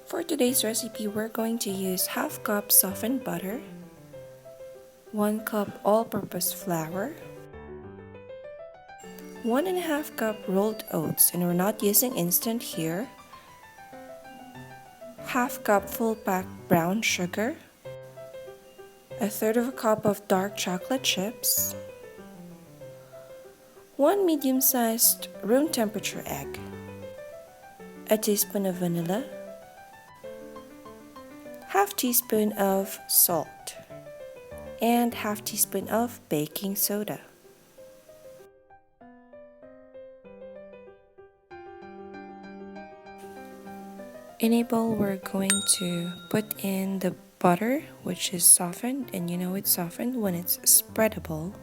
For today's recipe, we're going to use half cup softened butter, 1 cup all-purpose flour, 1.5 cup rolled oats, and we're not using instant here, half cup full pack brown sugar, 1/3 cup of dark chocolate chips, 1 medium-sized room temperature egg, a teaspoon of vanilla, half teaspoon of salt, and half teaspoon of baking soda. In a bowl, we're going to put in the butter, which is softened, and you know it's softened when it's spreadable.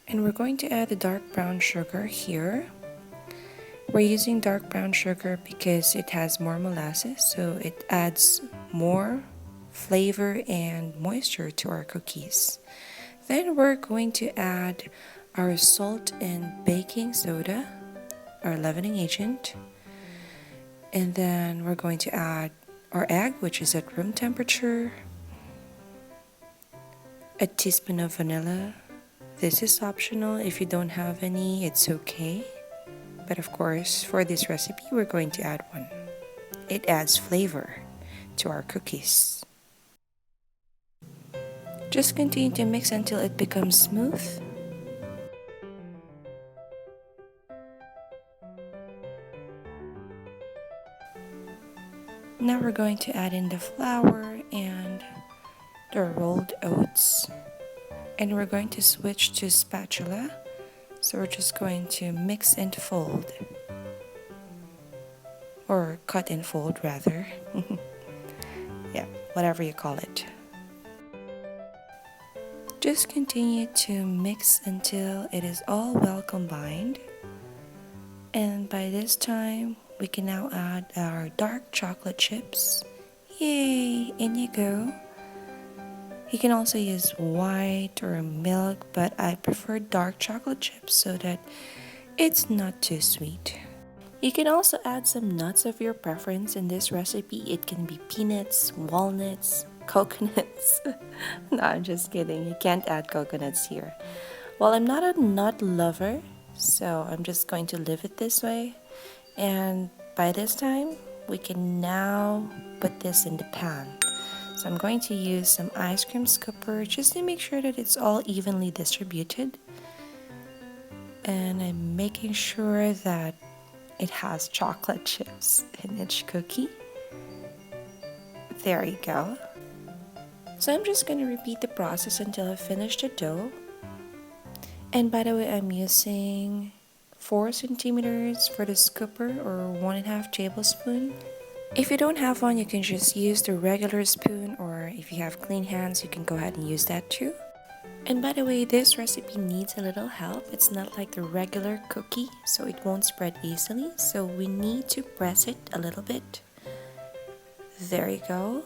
And we're going to add the dark brown sugar here. We're using dark brown sugar because it has more molasses, so it adds more flavor and moisture to our cookies. Then we're going to add our salt and baking soda, our leavening agent. And then we're going to add our egg, which is at room temperature, a teaspoon of vanilla. This is optional. If you don't have any, it's okay. But of course, for this recipe, we're going to add one. It adds flavor to our cookies. Just continue to mix until it becomes smooth. Now we're going to add in the flour and the rolled oats. And we're going to switch to spatula. So we're just going to mix and fold. Or cut and fold rather. Yeah, whatever you call it. Just continue to mix until it is all well combined. And by this time, we can now add our dark chocolate chips. Yay! In you go. You can also use white or milk, but I prefer dark chocolate chips so that it's not too sweet. You can also add some nuts of your preference in this recipe. It can be peanuts, walnuts, coconuts. No, I'm just kidding. You can't add coconuts here. Well, I'm not a nut lover, so I'm just going to leave it this way. And by this time, we can now put this in the pan. So I'm going to use some ice cream scooper just to make sure that it's all evenly distributed. And I'm making sure that it has chocolate chips in each cookie. There you go. So I'm just going to repeat the process until I finish the dough. And by the way, I'm using 4 centimeters for the scooper, or 1.5 tablespoon. If you don't have one, you can just use the regular spoon, or if you have clean hands, you can go ahead and use that too. And by the way, this recipe needs a little help. It's not like the regular cookie, so it won't spread easily. So we need to press it a little bit. There you go.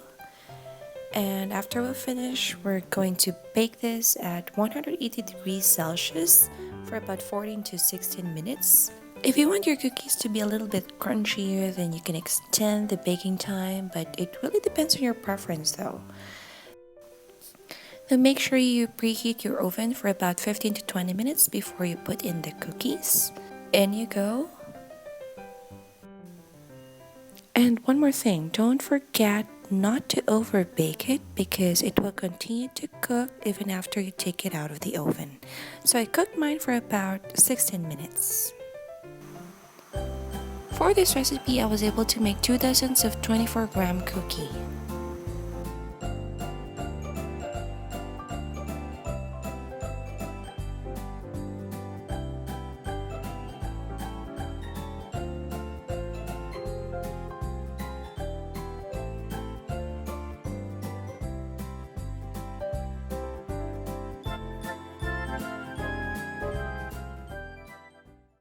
And after we finish, we're going to bake this at 180 degrees Celsius for about 14 to 16 minutes. If you want your cookies to be a little bit crunchier, then you can extend the baking time, but it really depends on your preference though. So make sure you preheat your oven for about 15 to 20 minutes before you put in the cookies. In you go. And one more thing, don't forget not to over bake it because it will continue to cook even after you take it out of the oven. So I cooked mine for about 16 minutes. For this recipe, I was able to make 2 dozens of 24-gram cookie.